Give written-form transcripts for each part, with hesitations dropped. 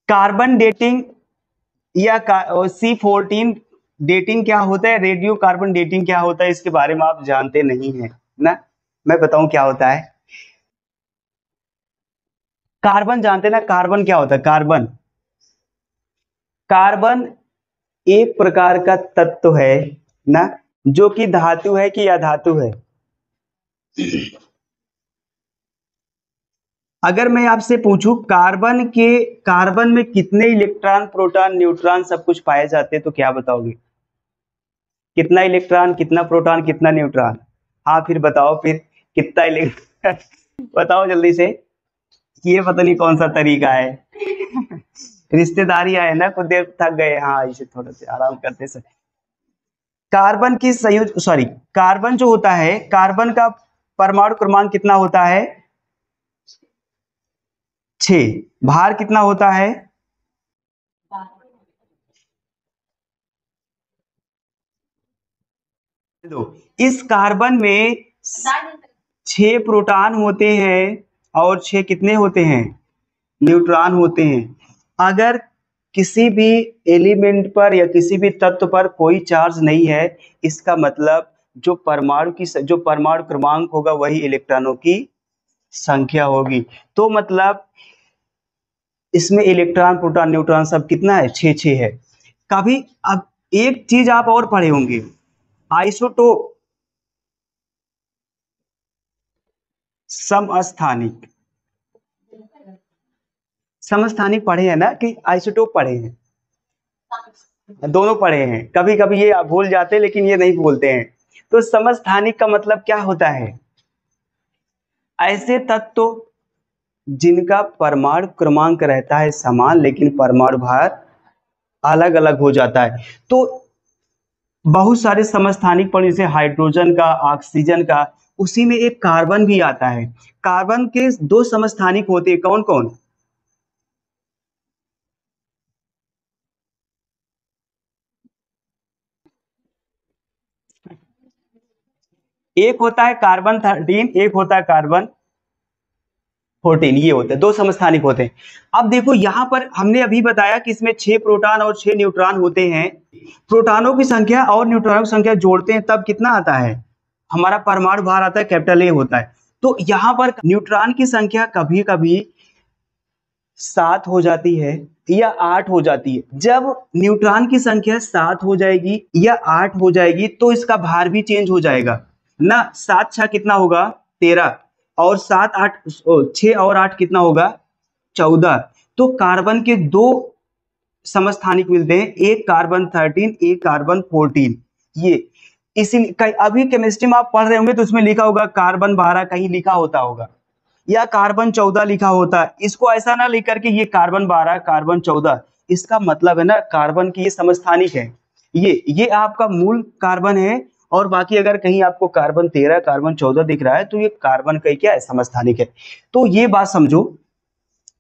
Carbon dating या C14 dating क्या होता है, रेडियो कार्बन डेटिंग क्या होता है, इसके बारे में आप जानते नहीं हैं ना। मैं बताऊं क्या होता है। कार्बन जानते ना, कार्बन क्या होता है। कार्बन कार्बन एक प्रकार का तत्व है ना, जो कि धातु है कि अधातु है। अगर मैं आपसे पूछूं कार्बन में कितने इलेक्ट्रॉन प्रोटॉन न्यूट्रॉन सब कुछ पाए जाते हैं, तो क्या बताओगे। कितना इलेक्ट्रॉन, कितना प्रोटॉन, कितना न्यूट्रॉन। हाँ फिर बताओ फिर कितना इलेक्ट्रॉन बताओ जल्दी से। ये पता नहीं कौन सा तरीका है रिश्तेदारी आए ना, कुछ देर थक गए, हाँ इसे थोड़ा से आराम करते सर। कार्बन की संयुक्त सॉरी कार्बन जो होता है, कार्बन का परमाणु क्रमांक कितना होता है। 6। भार कितना होता है। दो। इस कार्बन में 6 प्रोटॉन होते हैं और 6 कितने होते हैं, न्यूट्रॉन होते हैं। अगर किसी भी एलिमेंट पर या किसी भी तत्व पर कोई चार्ज नहीं है, इसका मतलब जो परमाणु क्रमांक होगा वही इलेक्ट्रॉनों की संख्या होगी। तो मतलब इसमें इलेक्ट्रॉन प्रोटॉन न्यूट्रॉन सब कितना है, 6 है। कभी अब एक चीज आप और पढ़े होंगे, आइसोटोप समस्थानिक। समस्थानिक पढ़े हैं ना, कि आइसोटोप पढ़े हैं। दोनों पढ़े हैं। कभी कभी ये आप भूल जाते हैं लेकिन ये नहीं भूलते हैं। तो समस्थानिक का मतलब क्या होता है, ऐसे तत्व जिनका परमाणु क्रमांक रहता है समान लेकिन परमाणु भार अलग अलग हो जाता है। तो बहुत सारे समस्थानिक पर, जैसे हाइड्रोजन का, ऑक्सीजन का, उसी में एक कार्बन भी आता है। कार्बन के 2 समस्थानिक होते हैं, कौन कौन। एक होता है कार्बन 13, एक होता है कार्बन 14। ये होते हैं 2 समस्थानिक होते हैं। अब देखो यहां पर हमने अभी बताया कि इसमें 6 प्रोटॉन और 6 न्यूट्रॉन होते हैं। प्रोटॉनों की संख्या और न्यूट्रॉनों की संख्या जोड़ते हैं तब कितना आता है, हमारा परमाणु भार आता है, कैपिटल ए होता है। तो यहां पर न्यूट्रॉन की संख्या कभी कभी 7 हो जाती है या 8 हो जाती है। जब न्यूट्रॉन की संख्या 7 हो जाएगी या 8 हो जाएगी तो इसका भार भी चेंज हो जाएगा ना। 7 6 कितना होगा, 13, और 7 8 6 और 8 कितना होगा, 14। तो कार्बन के 2 समस्थानिक मिलते हैं, एक कार्बन 13, एक कार्बन 14। ये इसी अभी केमिस्ट्री में आप पढ़ रहे होंगे तो उसमें लिखा होगा कार्बन 12 कहीं लिखा होता होगा, या कार्बन 14 लिखा होता है। इसको ऐसा ना लिख करके ये कार्बन 12 कार्बन 14, इसका मतलब है ना कार्बन की ये समस्थानिक है। ये आपका मूल कार्बन है, और बाकी अगर कहीं आपको कार्बन 13 कार्बन 14 दिख रहा है तो ये कार्बन का क्या है, समस्थानिक है। तो ये बात समझो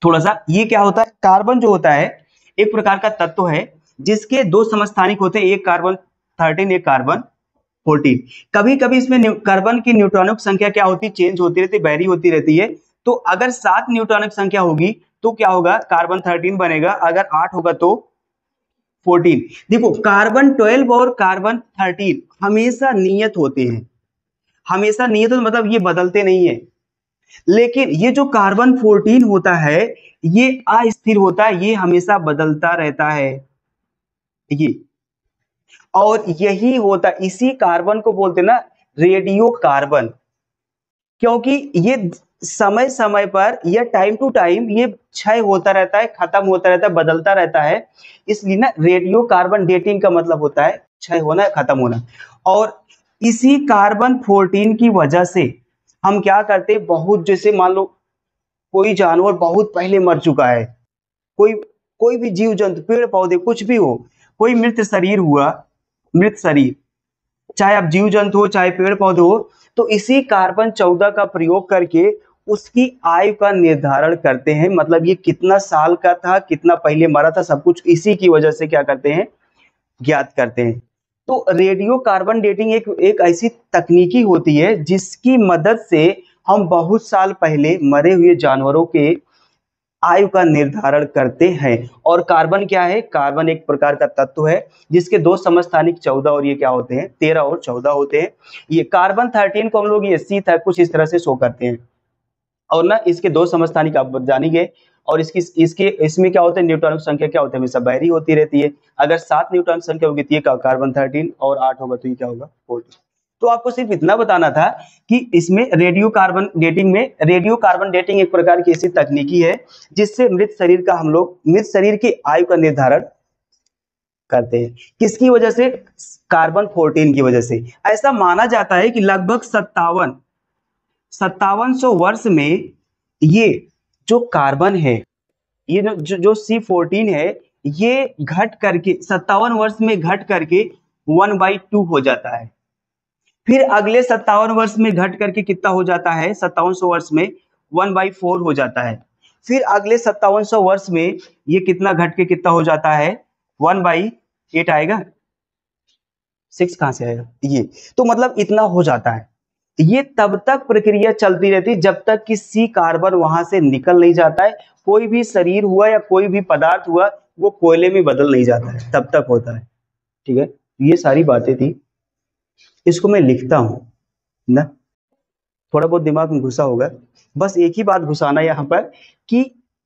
थोड़ा सा। ये क्या होता है, कार्बन जो होता है एक प्रकार का तत्व है जिसके 2 समस्थानिक होते हैं, एक कार्बन 13, एक कार्बन 14। कभी कभी इसमें कार्बन की न्यूट्रॉनों की संख्या क्या होती है, चेंज होती रहती है, वेरी होती रहती है। तो अगर 7 न्यूट्रॉनों की संख्या होगी तो क्या होगा, कार्बन 13 बनेगा, अगर 8 होगा तो 14। देखो कार्बन 12 और कार्बन 13 हमेशा नियत होते हैं, हमेशा नियत होते मतलब ये बदलते नहीं है। लेकिन ये जो कार्बन 14 होता है ये अस्थिर होता है, ये हमेशा बदलता रहता है ये। और यही होता, इसी कार्बन को बोलते हैं ना रेडियो कार्बन, क्योंकि ये समय समय पर या टाइम टू टाइम ये क्षय होता रहता है, खत्म होता रहता है, बदलता रहता है। इसलिए ना रेडियो कार्बन डेटिंग का मतलब होता है क्षय होना, खत्म होना। और इसी कार्बन 14 की वजह से हम क्या करते हैं, बहुत जैसे मान लो कोई जानवर बहुत पहले मर चुका है, कोई कोई भी जीव जंतु, पेड़ पौधे, कुछ भी हो, कोई मृत शरीर हुआ, मृत शरीर, चाहे आप जीव जंतु हो चाहे पेड़ पौधे हो, तो इसी कार्बन 14 का प्रयोग करके उसकी आयु का निर्धारण करते हैं। मतलब ये कितना साल का था, कितना पहले मरा था, सब कुछ इसी की वजह से क्या करते हैं, ज्ञात करते हैं। तो रेडियो कार्बन डेटिंग एक ऐसी तकनीकी होती है जिसकी मदद से हम बहुत साल पहले मरे हुए जानवरों के आयु का निर्धारण करते हैं। और कार्बन क्या है? कार्बन एक प्रकार का तत्व है जिसके दो समस्थानिक 14 और ये क्या होते हैं? 13 और 14 होते हैं। ये कार्बन 13 को हम लोग ये सी था कुछ इस तरह से शो करते हैं। और ना इसके दो समस्थानिक आप जानेंगे। और इसकी इसके इसमें क्या होता है? न्यूट्रॉन की संख्या क्या होती है? हमेशा बैरी होती रहती है। अगर 7 न्यूट्रॉन संख्या होगी तो ये कार्बन 13 और 8 होगा तो ये क्या होगा? 14। तो आपको सिर्फ इतना बताना था कि इसमें रेडियो कार्बन डेटिंग एक प्रकार की ऐसी तकनीकी है जिससे मृत शरीर की आयु का निर्धारण करते हैं। किसकी वजह से? कार्बन 14 की वजह से। ऐसा माना जाता है कि लगभग 5700 वर्ष में ये जो कार्बन है, ये जो C14 है, ये घट करके 57 वर्ष में घट करके 1/2 हो जाता है। फिर अगले 57 वर्ष में घट करके कितना हो जाता है? 5700 वर्ष में 1/4 हो जाता है। फिर अगले 5700 वर्ष में ये कितना घट के कितना हो जाता है? 1/8 आएगा। 6 कहां से आएगा? ये तो मतलब इतना हो जाता है। ये तब तक प्रक्रिया चलती रहती है जब तक कि सी कार्बन वहां से निकल नहीं जाता है। कोई भी शरीर हुआ या कोई भी पदार्थ हुआ वो कोयले में बदल नहीं जाता है, तब तक होता है। ठीक है, ये सारी बातें थी। इसको मैं लिखता हूं ना, थोड़ा बहुत दिमाग में घुसा होगा। बस एक ही बात घुसाना यहाँ पर कि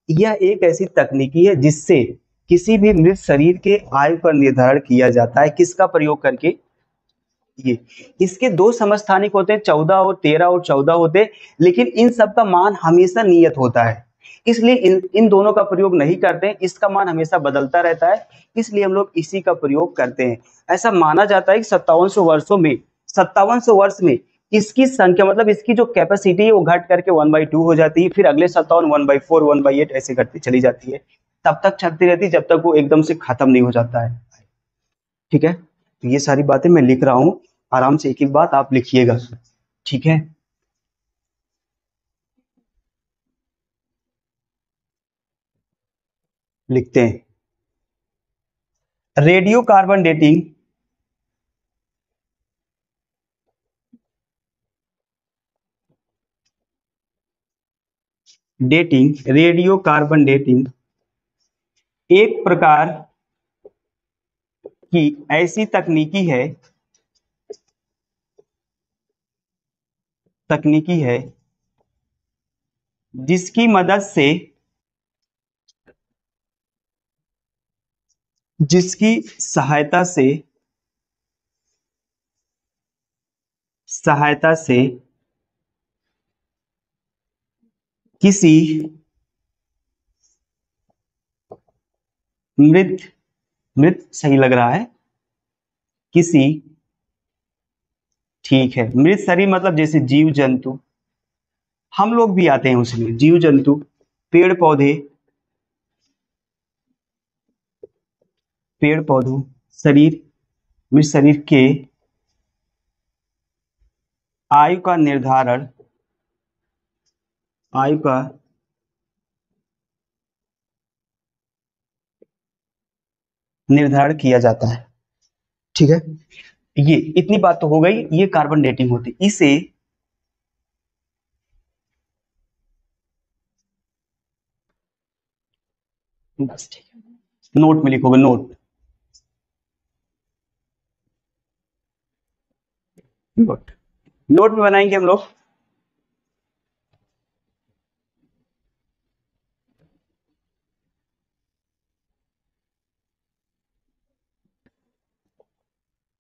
यह एक ऐसी तकनीकी है जिससे किसी भी मृत शरीर के आयु का निर्धारण किया जाता है। किसका प्रयोग करके? ये इसके दो समस्थानिक होते हैं, 14 और 13 और 14 होते हैं, लेकिन इन सब का मान हमेशा नियत होता है। इसलिए इन दोनों का प्रयोग नहीं करते हैं। इसका मान हमेशा बदलता रहता है, इसलिए हम लोग इसी का प्रयोग करते हैं। ऐसा माना जाता है कि 5700 वर्ष में इसकी संख्या मतलब इसकी जो कैपेसिटी है वो घट करके 1/2 हो जाती है। फिर अगले 57 1/4 1/8 ऐसे घटती चली जाती है। तब तक चलती रहती है जब तक वो एकदम से खत्म नहीं हो जाता है। ठीक है, तो ये सारी बातें मैं लिख रहा हूं, आराम से एक एक बात आप लिखिएगा। ठीक है, लिखते हैं। Radio carbon dating radio carbon dating एक प्रकार की ऐसी तकनीकी है जिसकी मदद से जिसकी सहायता से किसी मृत मृत सही लग रहा है, किसी ठीक है, मृत शरीर मतलब जैसे जीव जंतु, हम लोग भी आते हैं उसमें, जीव जंतु, पेड़ पौधे, पेड़ पौधों शरीर, मृत शरीर के आयु का निर्धारण किया जाता है। ठीक है, ये इतनी बात तो हो गई, ये कार्बन डेटिंग होती। इसे बस ठीक है, नोट में लिखोगे, नोट नोट नोट में बनाएंगे हम लोग।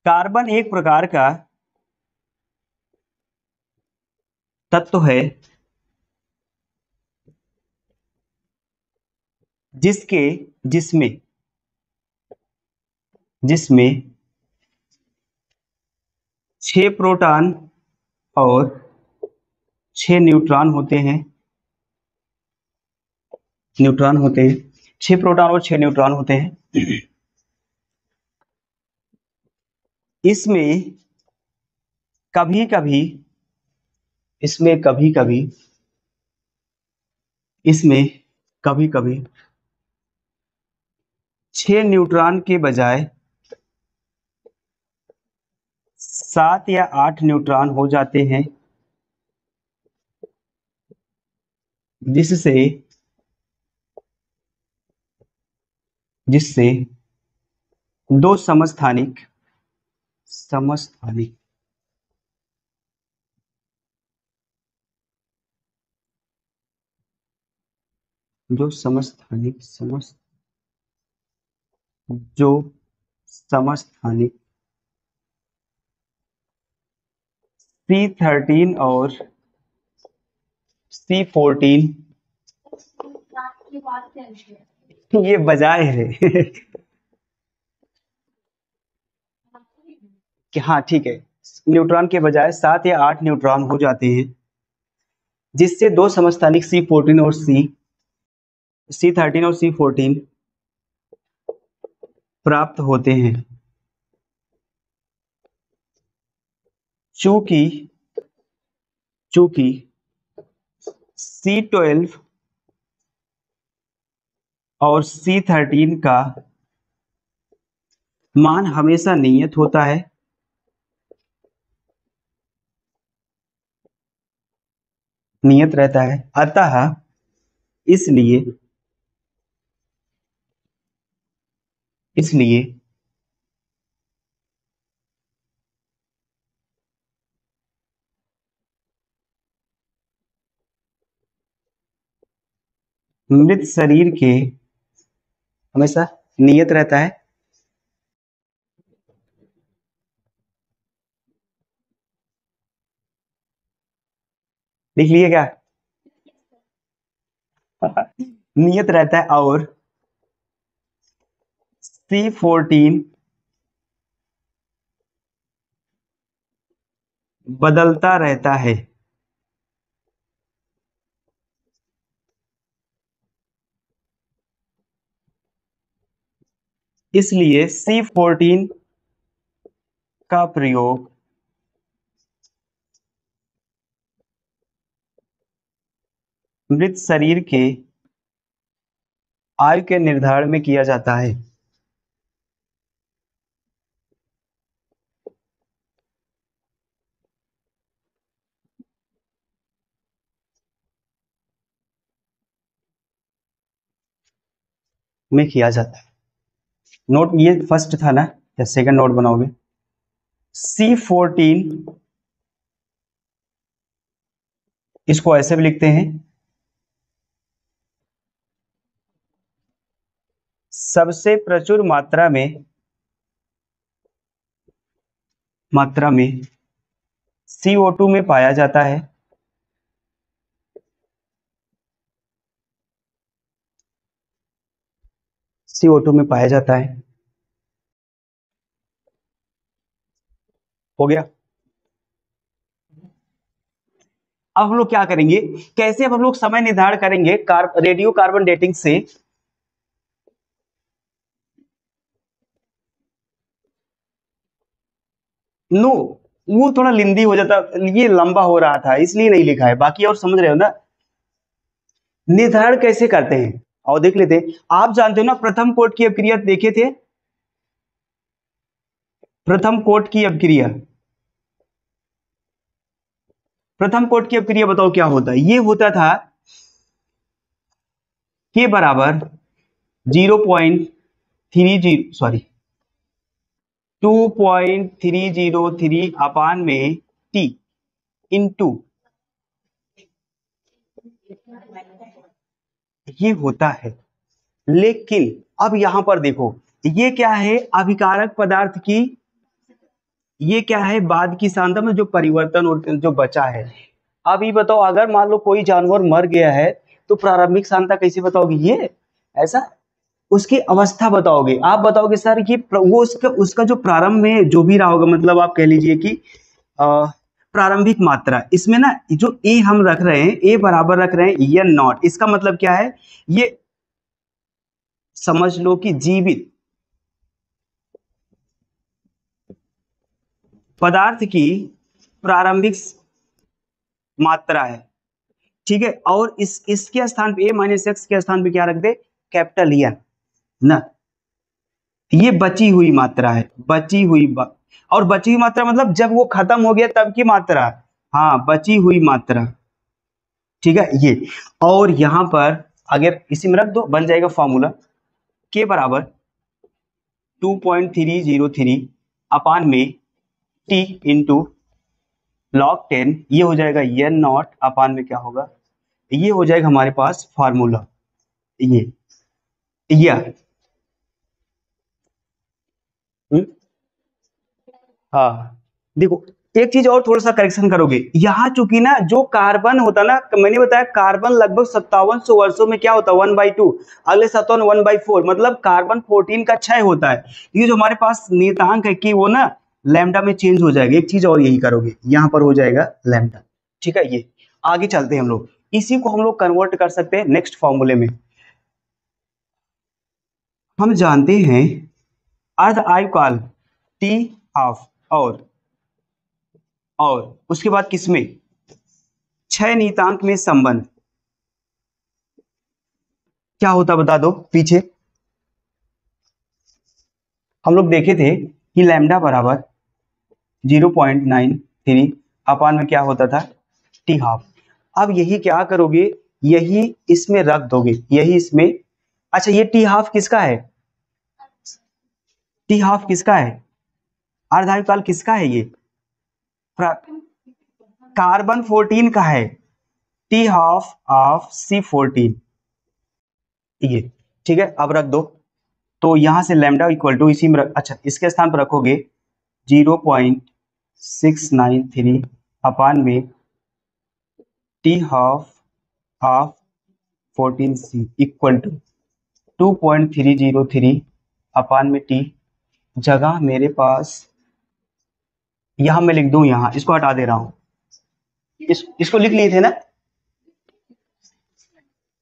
कार्बन एक प्रकार का तत्व है जिसके जिसमें जिसमें 6 प्रोटॉन और 6 न्यूट्रॉन होते हैं। 6 प्रोटॉन और 6 न्यूट्रॉन होते हैं। इसमें कभी कभी इसमें कभी कभी इसमें कभी कभी 6 न्यूट्रॉन के बजाय 7 या 8 न्यूट्रॉन हो जाते हैं, जिससे जिससे दो समस्थानिक समस्थानिक जो समस्थानिक जो समस्थानिक C13 और C14 ये बजाय है कि हाँ ठीक है, न्यूट्रॉन के बजाय 7 या 8 न्यूट्रॉन हो जाते हैं, जिससे दो समस्थानिक C14 और C13 और C14 प्राप्त होते हैं। चूंकि C12 और C13 का मान हमेशा नियत होता है, नियत रहता है, अतः इसलिए मृत शरीर के हमेशा नियत रहता है। लिख लिए क्या? नियत रहता है और C14 बदलता रहता है। इसलिए C14 का प्रयोग मृत शरीर के आयु के निर्धारण में किया जाता है। में किया जाता है। नोट ये फर्स्ट था ना, या सेकंड नोट बनाओगे? C14 इसको ऐसे भी लिखते हैं, सबसे प्रचुर मात्रा में CO2 में पाया जाता है। CO2 में पाया जाता है। हो गया। अब हम लोग क्या करेंगे, कैसे अब हम लोग समय निर्धारण करेंगे रेडियो कार्बन डेटिंग से। नो, वो थोड़ा लिंदी हो जाता, ये लंबा हो रहा था इसलिए नहीं लिखा है, बाकी और समझ रहे हो ना। निर्धारण कैसे करते हैं और देख लेते हैं। आप जानते हो ना प्रथम कोट की अपक्रिया देखे थे? प्रथम कोट की अपक्रिया, प्रथम कोट की अपक्रिया बताओ क्या होता है? ये होता था के बराबर 0.30 सॉरी 2.303 अपान में टी इंटू ये होता है। लेकिन अब यहां पर देखो, ये क्या है? अभिकारक पदार्थ की, ये क्या है? बाद की सांद्रता में जो परिवर्तन और जो बचा है। अब ये बताओ, अगर मान लो कोई जानवर मर गया है तो प्रारंभिक सांद्रता कैसे बताओगे? ये ऐसा उसकी अवस्था बताओगे। आप बताओगे सर कि वो उसका जो प्रारंभ में जो भी रहा होगा, मतलब आप कह लीजिए कि प्रारंभिक मात्रा, इसमें ना जो ए हम रख रहे हैं, ए बराबर रख रहे हैं एन नॉट। इसका मतलब क्या है? ये समझ लो कि जीवित पदार्थ की प्रारंभिक मात्रा है, ठीक है। और इसके स्थान पे A-X के स्थान पे क्या रख दे? कैपिटल एन ना। ये बची हुई मात्रा है, और बची हुई मात्रा मतलब जब वो खत्म हो गया तब की मात्रा। हाँ, बची हुई मात्रा, ठीक है ये। और यहां पर अगर इसी में रख दो, बन जाएगा फॉर्मूला के बराबर 2.303 अपान में टी इंटू log 10, ये हो जाएगा n नॉट अपान में क्या होगा, ये हो जाएगा हमारे पास फार्मूला ये हाँ देखो एक चीज और थोड़ा सा करेक्शन करोगे, यहाँ चूंकि ना जो कार्बन होता ना, मैंने बताया कार्बन लगभग 5700 वर्षों में क्या होता है 1/2, अगले 57 1/4, मतलब कार्बन 14 का क्षय होता है। ये जो हमारे पास नियतांक है कि वो ना लैम्डा में चेंज हो जाएगा, एक चीज और यही करोगे, यहाँ पर हो जाएगा लैम्डा। ठीक है, ये आगे चलते हैं हम लोग, इसी को हम लोग कन्वर्ट कर सकते हैं नेक्स्ट फॉर्मूले में। हम जानते हैं अर्ध आयुकाल टी हाफ और उसके बाद किसमें क्षय नियतांक में संबंध क्या होता बता दो। पीछे हम लोग देखे थे कि लैम्डा बराबर 0.93 अपान में क्या होता था टी हाफ। अब यही क्या करोगे, यही इसमें रख दोगे, यही इसमें। अच्छा ये टी हाफ किसका है, टी हाफ किसका है, अर्धायुकाल किसका है, ये कार्बन 14 का है, टी हाफ ऑफ C14 ये। ठीक है, अब रख दो, तो यहां से लैम्डा इक्वल टू इसी में अच्छा इसके स्थान पर रखोगे 0.693 अपान में T half of 14C equal to 2.303 अपान में टी। जगह मेरे पास यहां मैं लिख दूं, यहां इसको हटा दे रहा हूं, इसको लिख लिए थे ना,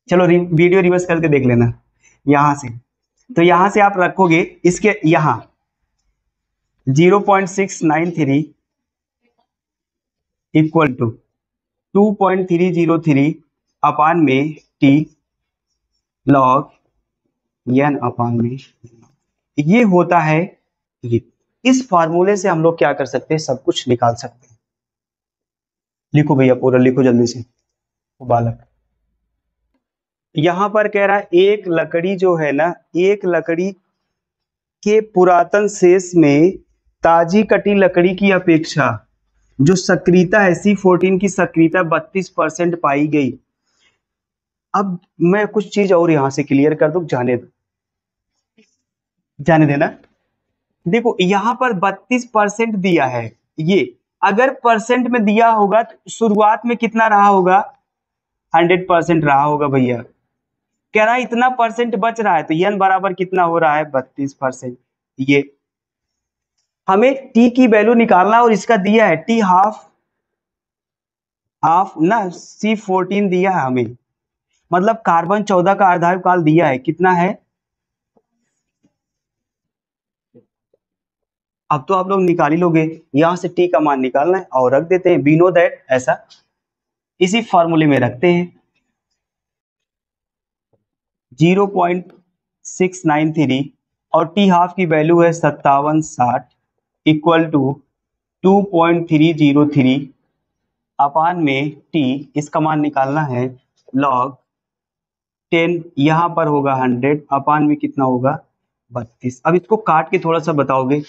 चलो वीडियो रिवर्स करके देख लेना यहां से। तो यहां से आप रखोगे इसके यहां 0.693 इक्वल टू 2.303 अपान में टी लॉग n अपान में, ये होता है ये। इस फार्मूले से हम लोग क्या कर सकते हैं, सब कुछ निकाल सकते हैं। लिखो भैया पूरा लिखो जल्दी से, वो बालक यहां पर कह रहा है एक लकड़ी जो है ना, एक लकड़ी के पुरातन शेष में ताजी कटी लकड़ी की अपेक्षा जो सक्रियता है C14 की सक्रियता 32% पाई गई। अब मैं कुछ चीज और यहां से क्लियर कर दूं, जाने देना। देखो यहां पर 32% दिया है, ये अगर परसेंट में दिया होगा तो शुरुआत में कितना रहा होगा, 100% रहा होगा भैया। कह रहा है इतना परसेंट बच रहा है, तो n बराबर कितना हो रहा है 32%। ये हमें t की वैल्यू निकालना, और इसका दिया है t हाफ ऑफ ना C14 दिया है हमें, मतलब कार्बन 14 का अर्धायुकाल दिया है, कितना है। अब तो आप लोग निकाल ही लोगे, यहां से t का मान निकालना है और रख देते हैं, वी नो दैट, ऐसा इसी फॉर्मूले में रखते हैं 0.693 और टी हाफ की वैल्यू है 5760 इक्वल टू 2.303 अपान में टी, इसका मान निकालना है लॉग 10, यहां पर होगा 100 अपान में कितना होगा 32। अब इसको काट के थोड़ा सा बताओगे,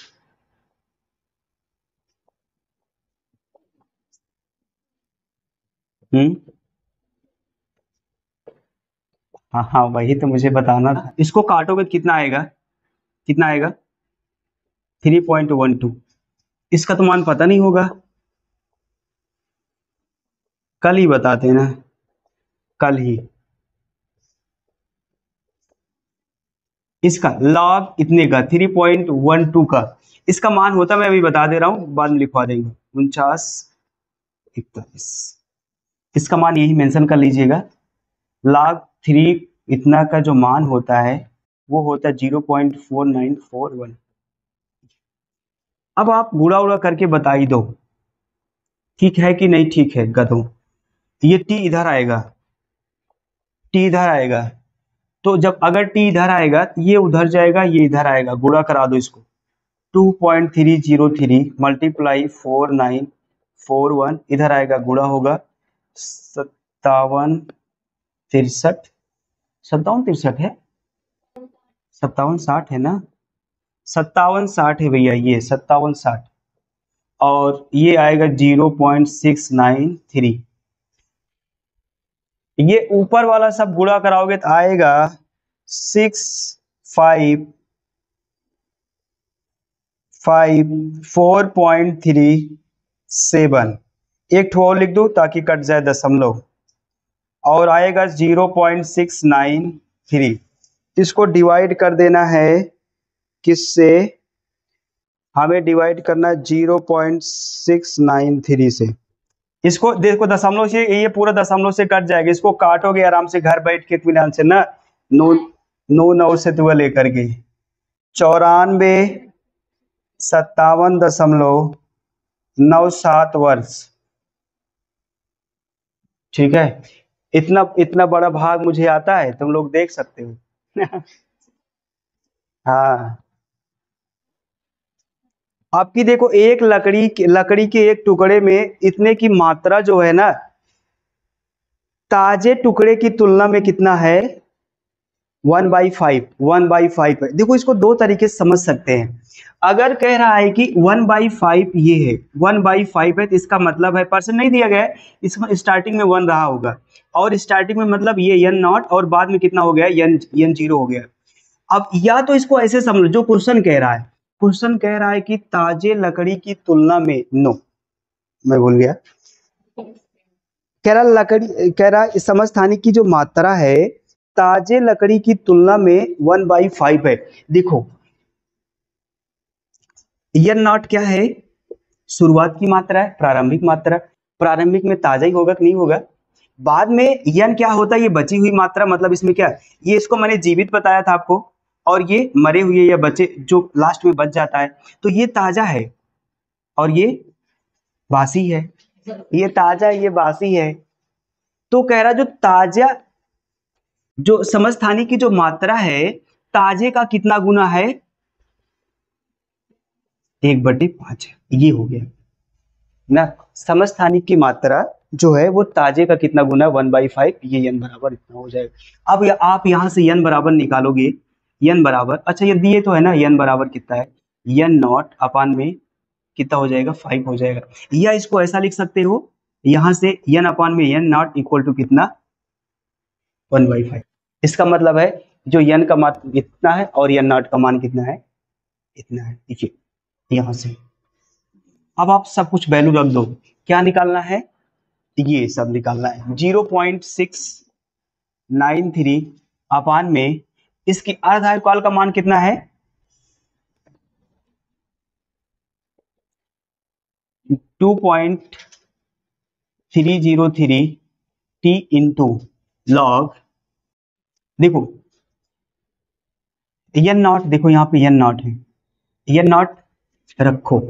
हाँ हाँ वही तो मुझे बताना था। इसको काटोगे तो कितना आएगा, कितना आएगा 3.12। इसका तो मान पता नहीं होगा, कल ही बताते ना, कल ही। इसका लॉग इतने का 3.12 का इसका मान होता, मैं अभी बता दे रहा हूं, बाद में लिखवा देंगे 4941। इसका मान यही मेंशन कर लीजिएगा, लॉग 3 इतना का जो मान होता है वो होता है 0.4941। अब आप बुरा उड़ा करके बता ही दो, ठीक है कि नहीं ठीक है गधों। ये टी इधर आएगा, टी इधर आएगा, तो जब अगर टी इधर आएगा तो ये उधर जाएगा, ये इधर आएगा, गुणा करा दो इसको 2.303 मल्टीप्लाई 4941 इधर आएगा, गुणा होगा 5763 है 57-60 है ना, 57-60 है भैया, ये 57-60, और ये आएगा 0.693। ये ऊपर वाला सब गुणा कराओगे तो आएगा 655.437। एक ठो और लिख दो ताकि कट जाए दशमलव, और आएगा 0.693। इसको डिवाइड कर देना है किससे, हमें डिवाइड करना है 0.693 से। इसको देखो दशमलव से, ये पूरा दशमलव से कट जाएगा, इसको काटोगे आराम से घर बैठ के इत्मीनान से ना, 9 से 12 लेकर के 94,57.97 वर्ष। ठीक है, इतना इतना बड़ा भाग मुझे आता है, तुम लोग देख सकते हो। हाँ, आपकी देखो एक लकड़ी के एक टुकड़े में इतने की मात्रा जो है ना, ताजे टुकड़े की तुलना में कितना है, 1/5। 1/5 है। देखो इसको दो तरीके से समझ सकते हैं। अगर कह रहा है कि 1/5 ये है, 1/5 है, तो इसका मतलब है, परसेंट नहीं दिया गया है, इसमें स्टार्टिंग में 1 रहा होगा, और स्टार्टिंग में मतलब ये n0, और बाद में कितना हो गया, n0 हो गया। अब या तो इसको ऐसे समझ लो, जो क्वेश्चन कह रहा है, क्वेश्चन कह रहा है कि ताजे लकड़ी की तुलना में, नो मैं भूल गया, कह रहा लकड़ी, कह रहा समस्थानिक की जो मात्रा है ताजे लकड़ी की तुलना में 1/5 है। देखो n0 क्या है, शुरुआत की मात्रा है, प्रारंभिक मात्रा। प्रारंभिक में ताजा ही होगा कि नहीं होगा। बाद में n क्या होता है, ये बची हुई मात्रा, मतलब इसमें क्या, ये इसको मैंने जीवित बताया था आपको, और ये मरे हुए या बचे जो लास्ट में बच जाता है, तो ये ताजा है और ये बासी है, ये ताजा है, ये बासी है। तो कह रहा जो ताजा, जो समस्थानिक की जो मात्रा है ताजे का कितना गुना है, 1/5 है। ये हो गया ना, समस्थानिक की मात्रा जो है वो ताजे का कितना गुना है, 1/5, ये n बराबर इतना हो जाएगा। अब आप यहां से n बराबर निकालोगे, n बराबर, अच्छा ये दिए तो है ना, n बराबर कितना है, n0 अपान में कितना हो जाएगा, 5 हो जाएगा। या इसको ऐसा लिख सकते हो, यहां से n अपान में n0 इक्वल टू कितना, 1/5। इसका मतलब है जो n का मान इतना है और n0 का मान कितना है, इतना है। देखिए यहां से अब आप सब कुछ वैल्यू रख दो, क्या निकालना है, ये सब निकालना है। 0.693 अपान में इसकी अर्ध आयुकाल का मान कितना है, 2.303 t इंटू लॉग, देखो n0, देखो यहाँ पे n0 है, n0 रखो,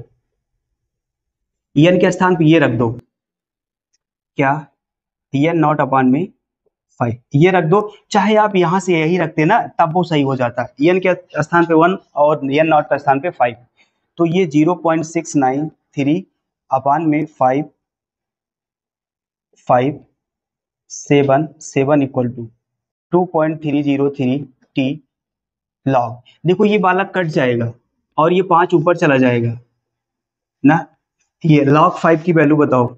n के स्थान पे ये रख दो, क्या, n0 अपान में 5 ये रख दो। चाहे आप यहां से यही रखते ना तब वो सही हो जाता, n के स्थान पे 1 और n0 का स्थान पे 5, तो ये 0.693 अपान में 5 7 इक्वल टू 2.303 t लॉग। देखो ये बालक कट जाएगा और ये 5 ऊपर चला जाएगा ना, ये log 5 की वैल्यू बताओ,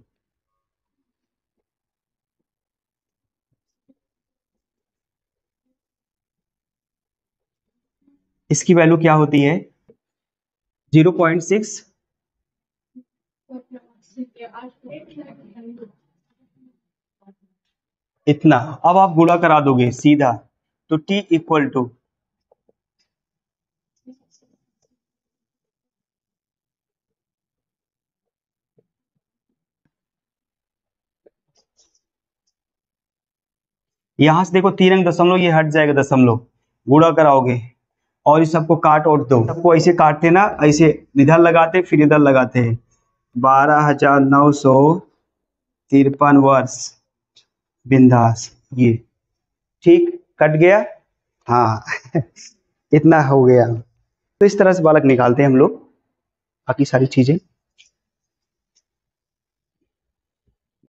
इसकी वैल्यू क्या होती है, 0.6, इतना। अब आप गुणा करा दोगे सीधा, तो t इक्वल टू, यहां से देखो 3 अंक दशमलव, ये हट जाएगा दशमलव, गुणा कराओगे और इस सबको काट और दो, सबको ऐसे काटते ना, ऐसे इधर लगाते फिर इधर लगाते हैं, 12,953 वर्ष बिंदास, ये ठीक कट गया। हाँ इतना हो गया। तो इस तरह से बालक निकालते हैं हम लोग बाकी सारी चीजें।